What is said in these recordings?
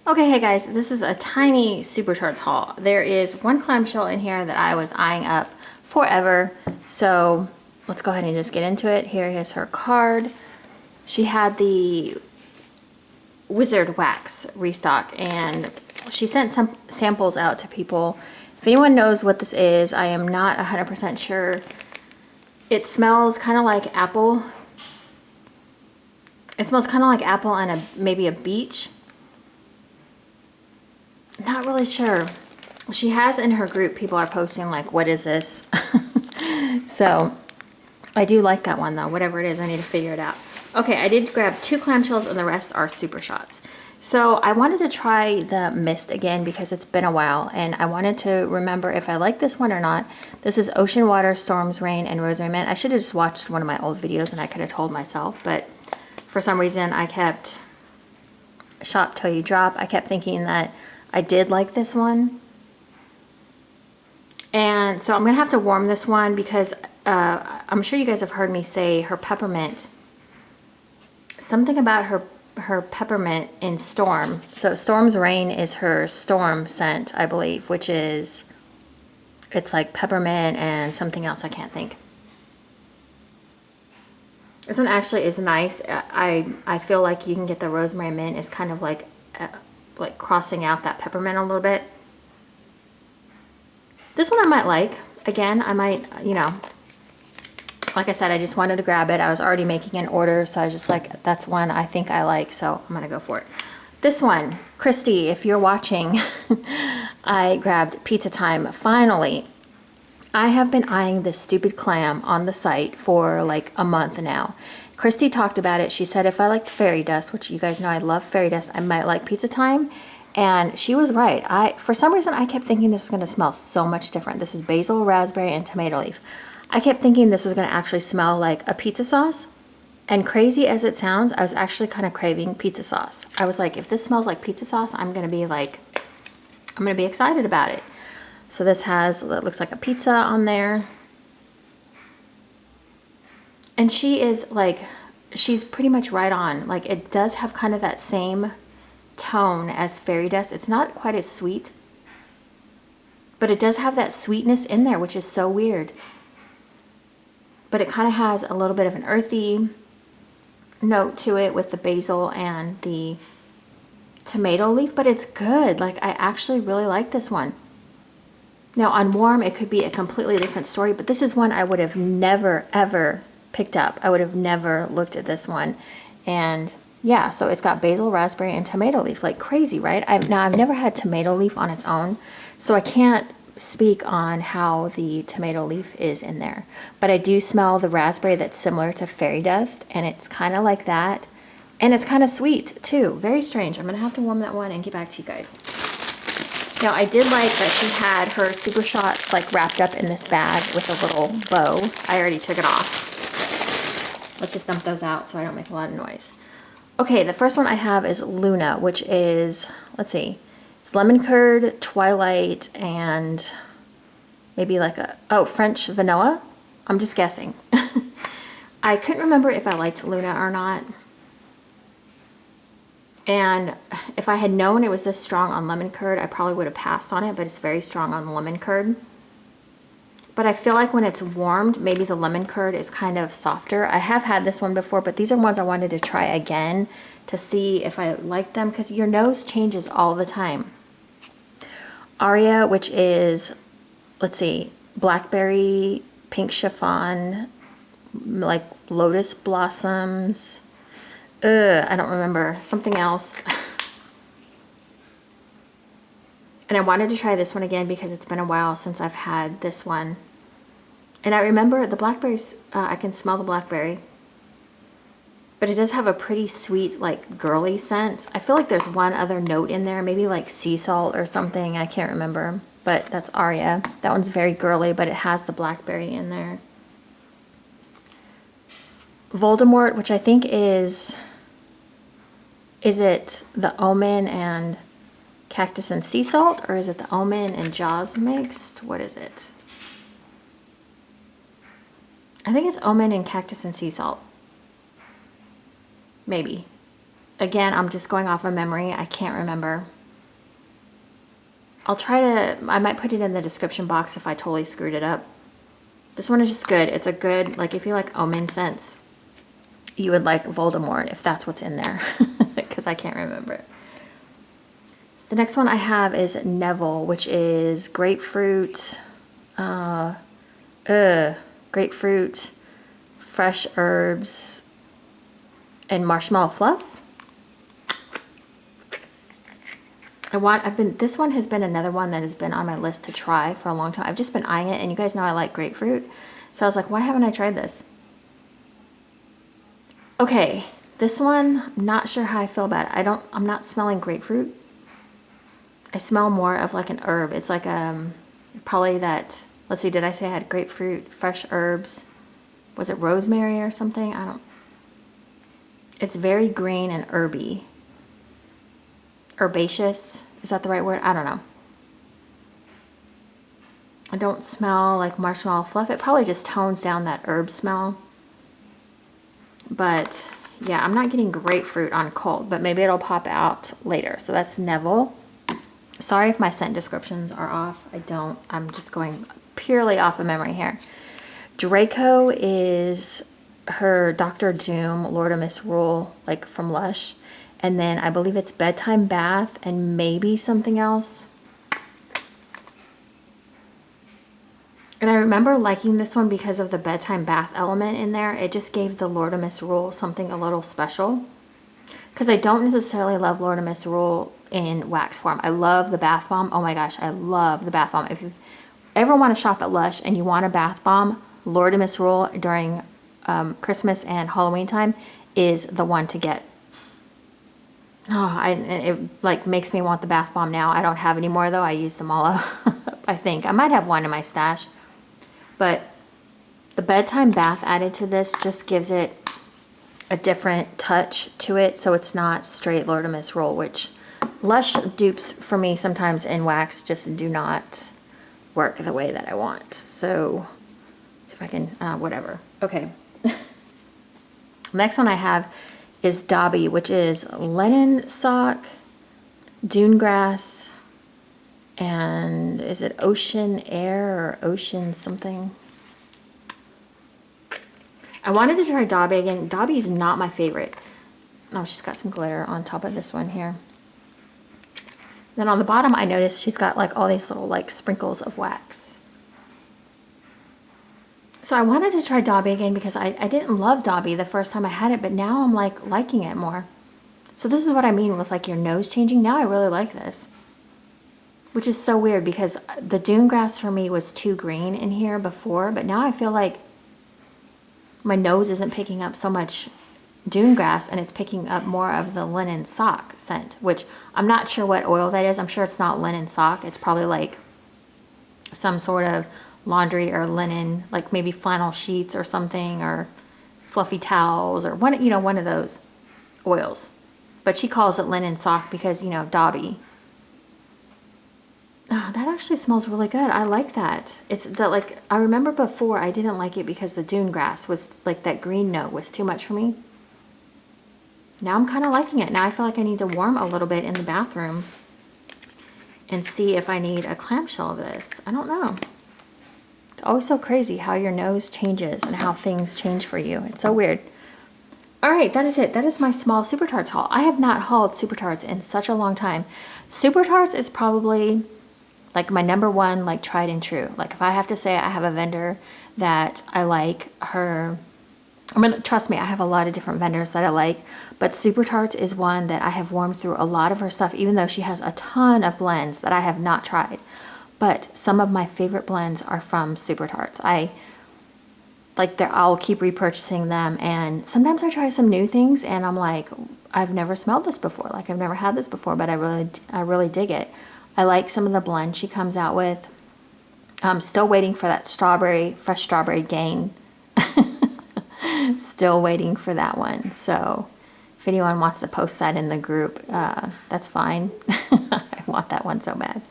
Okay, hey guys, this is a tiny Super Tarts haul. There is one clamshell in here that I was eyeing up forever, so let's go ahead and just get into it. Here is her card. She had the Wizard Wax restock, and she sent some samples out to people. If anyone knows what this is, I am not 100% sure. It smells kind of like apple. It smells kind of like apple and maybe a beach. Not really sure. She has in her group, people are posting like, what is this? So I do like that one though. Whatever it is, I need to figure it out. Okay, I did grab 2 clamshells and the rest are super shots. So I wanted to try the mist again because it's been a while and I wanted to remember if I like this one or not. This is Ocean Water, Storms, Rain, and Rosemary Mint. I should have just watched one of my old videos and I could have told myself, but for some reason I kept shop till you drop. I kept thinking that I did like this one. And so I'm going to have to warm this one because I'm sure you guys have heard me say her peppermint. Something about her peppermint in Storm. So Storm's Rain is her Storm scent, I believe, which is, it's like peppermint and something else I can't think. This one actually is nice. I feel like you can get the rosemary mint is kind of like crossing out that peppermint a little bit. This one I might like. Again, I might, you know, like I said, I just wanted to grab it. I was already making an order, so I was just like, that's one I think I like, so I'm gonna go for it. This one, Christy, if you're watching, I grabbed Pizza Time finally. I have been eyeing this stupid clam on the site for like a month now. Christy talked about it. She said if I liked fairy dust, which you guys know I love fairy dust, I might like Pizza Time. And she was right. For some reason, I kept thinking this was going to smell so much different. This is basil, raspberry, and tomato leaf. I kept thinking this was going to actually smell like a pizza sauce. And crazy as it sounds, I was actually kind of craving pizza sauce. I was like, if this smells like pizza sauce, I'm going to be excited about it. So this has, it looks like a pizza on there. And she is like, she's pretty much right on. Like it does have kind of that same tone as fairy dust. It's not quite as sweet, but it does have that sweetness in there, which is so weird. But it kind of has a little bit of an earthy note to it with the basil and the tomato leaf, but it's good. Like I actually really like this one. Now on warm, it could be a completely different story, but this is one I would have never, ever picked up. I would have never looked at this one. And yeah, so it's got basil, raspberry, and tomato leaf, like crazy, right? I've never had tomato leaf on its own, so I can't speak on how the tomato leaf is in there. But I do smell the raspberry that's similar to fairy dust, and it's kind of like that. And it's kind of sweet, too. Very strange. I'm going to have to warm that one and get back to you guys. Now, I did like that she had her super shots like wrapped up in this bag with a little bow. I already took it off. Let's just dump those out so I don't make a lot of noise. Okay, the first one I have is Luna, which is, let's see, it's lemon curd, twilight, and maybe like French vanilla. I'm just guessing. I couldn't remember if I liked Luna or not. And if I had known it was this strong on lemon curd, I probably would have passed on it, but it's very strong on the lemon curd. But I feel like when it's warmed, maybe the lemon curd is kind of softer. I have had this one before, but these are ones I wanted to try again to see if I like them, because your nose changes all the time. Aria, which is, let's see, blackberry, pink chiffon, like lotus blossoms. I don't remember. Something else. And I wanted to try this one again because it's been a while since I've had this one. And I remember the blackberries, I can smell the blackberry. But it does have a pretty sweet, like, girly scent. I feel like there's one other note in there, maybe like sea salt or something. I can't remember. But that's Aria. That one's very girly, but it has the blackberry in there. Voldemort, which I think is it the Omen and Cactus and Sea Salt, or is it the Omen and Jaws mixed? What is it? I think it's Omen and Cactus and Sea Salt. Maybe. Again, I'm just going off of memory. I can't remember. I might put it in the description box if I totally screwed it up. This one is just good. It's a good, like if you like omen scents, you would like Voldemort if that's what's in there, because I can't remember it. The next one I have is Neville, which is grapefruit, grapefruit, fresh herbs, and marshmallow fluff. This one has been another one that has been on my list to try for a long time. I've just been eyeing it, and you guys know I like grapefruit. So I was like, why haven't I tried this? Okay, this one, I'm not sure how I feel about it. I'm not smelling grapefruit. I smell more of like an herb. It's like probably that, let's see, did I say I had grapefruit, fresh herbs? Was it rosemary or something? It's very green and herby. Herbaceous, is that the right word? I don't know. I don't smell like marshmallow fluff. It probably just tones down that herb smell. But yeah, I'm not getting grapefruit on cold, but maybe it'll pop out later. So that's Neville. Sorry if my scent descriptions are off. I'm just going purely off of memory here. Draco is her Dr. Doom Lord of Misrule, like from Lush. And then I believe it's Bedtime Bath and maybe something else. And I remember liking this one because of the Bedtime Bath element in there. It just gave the Lord of Misrule something a little special. Because I don't necessarily love Lord of Misrule in wax form. I love the bath bomb. Oh my gosh, I love the bath bomb. If you ever want to shop at Lush and you want a bath bomb, Lord of Misrule during Christmas and Halloween time is the one to get. Oh, it like makes me want the bath bomb now. I don't have any more though. I used them all up. I think I might have one in my stash, but the bedtime bath added to this just gives it a different touch to it. So it's not straight Lord of Misrule, which Lush dupes for me sometimes in wax just do not work the way that I want. So see if I can, whatever. Okay. Next one I have is Dobby, which is linen sock, dune grass, and is it ocean air or ocean something? I wanted to try Dobby again. Dobby's not my favorite. Oh, she's got some glitter on top of this one here. Then on the bottom, I noticed she's got like all these little like sprinkles of wax. So I wanted to try Dobby again because I didn't love Dobby the first time I had it, but now I'm like liking it more. So this is what I mean with like your nose changing. Now I really like this. Which is so weird because the dune grass for me was too green in here before, but now I feel like my nose isn't picking up so much dune grass and it's picking up more of the linen sock scent, which I'm not sure what oil that is. I'm sure it's not linen sock. It's probably like some sort of laundry or linen, like maybe flannel sheets or something, or fluffy towels, or one, one of those oils. But she calls it linen sock because, Dobby. Oh, that actually smells really good. I like that. It's the, like, I remember before I didn't like it because the dune grass was like that green note was too much for me. Now I'm kind of liking it. Now I feel like I need to warm a little bit in the bathroom and see if I need a clamshell of this. I don't know. It's always so crazy how your nose changes and how things change for you. It's so weird. All right, that is it. That is my small Super Tarts haul. I have not hauled Super Tarts in such a long time. Super Tarts is probably like my number one, like tried and true. Like if I have to say I have a vendor that I like her, trust me, I have a lot of different vendors that I like, but Super Tarts is one that I have warmed through a lot of her stuff, even though she has a ton of blends that I have not tried. But some of my favorite blends are from Super Tarts. I'll keep repurchasing them, and sometimes I try some new things and I'm like, I've never smelled this before. Like I've never had this before, but I really dig it. I like some of the blends she comes out with. I'm still waiting for that fresh strawberry gain. Still waiting for that one. So if anyone wants to post that in the group, that's fine. I want that one so bad.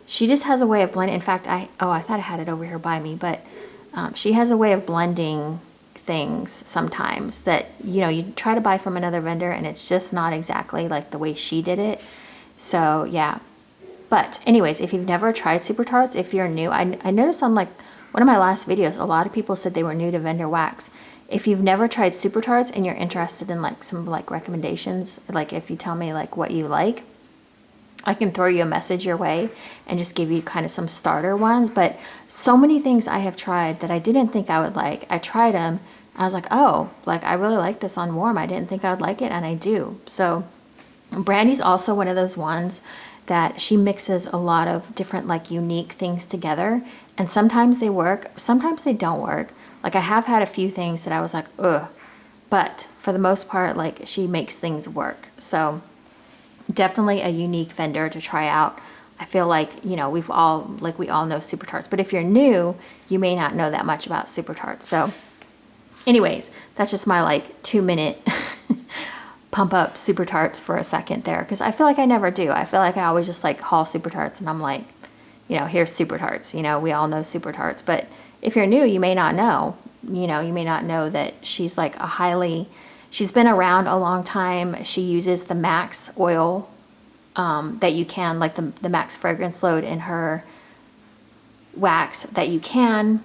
She just has a way of blending. In fact, I thought I had it over here by me, but she has a way of blending things sometimes that, you know, you try to buy from another vendor and it's just not exactly like the way she did it. So yeah. But anyways, if you've never tried Super Tarts, if you're new, I noticed on like one of my last videos, a lot of people said they were new to vendor wax. If you've never tried Super Tarts and you're interested in like some like recommendations, like if you tell me like what you like, I can throw you a message your way and just give you kind of some starter ones. But so many things I have tried that I didn't think I would like. I tried them. I was like, oh, like I really like this on warm. I didn't think I would like it, and I do. So Brandy's also one of those ones that she mixes a lot of different like unique things together. And sometimes they work, sometimes they don't work. Like I have had a few things that I was like, ugh. But for the most part, like she makes things work. So definitely a unique vendor to try out. I feel like, you know, we all know Super Tarts, but if you're new, you may not know that much about Super Tarts. So anyways, that's just my like 2-minute pump up Super Tarts for a second there, because I feel like I never do. I feel like I always just like haul Super Tarts and I'm like, you know, here's Super Tarts, you know, we all know Super Tarts. But if you're new, you may not know, you know, you may not know that she's like she's been around a long time. She uses the max oil that you can, like the max fragrance load in her wax that you can.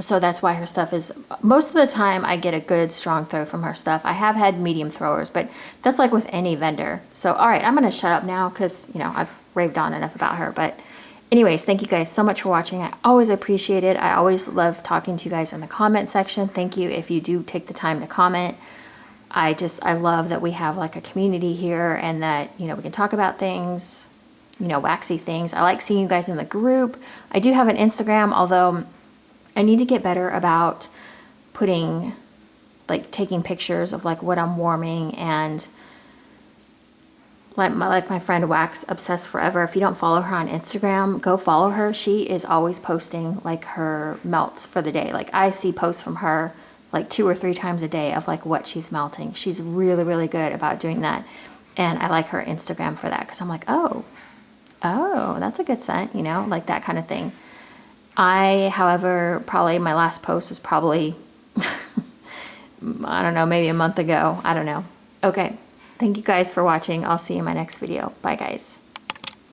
So that's why her stuff is, most of the time I get a good strong throw from her stuff. I have had medium throwers, but that's like with any vendor. So, all right, I'm going to shut up now because, you know, I've raved on enough about her. But anyways, thank you guys so much for watching. I always appreciate it. I always love talking to you guys in the comment section. Thank you if you do take the time to comment. I love that we have like a community here and that, you know, we can talk about things, you know, waxy things. I like seeing you guys in the group. I do have an Instagram, although I need to get better about taking pictures of like what I'm warming. And like my friend Wax Obsessed Forever, if you don't follow her on Instagram, go follow her. She is always posting like her melts for the day. Like I see posts from her like 2 or 3 times a day of like what she's melting. She's really, really good about doing that. And I like her Instagram for that, because I'm like, oh, that's a good scent, you know, like that kind of thing. However, probably my last post was probably, I don't know, maybe a month ago. I don't know. Okay. Thank you guys for watching. I'll see you in my next video. Bye, guys.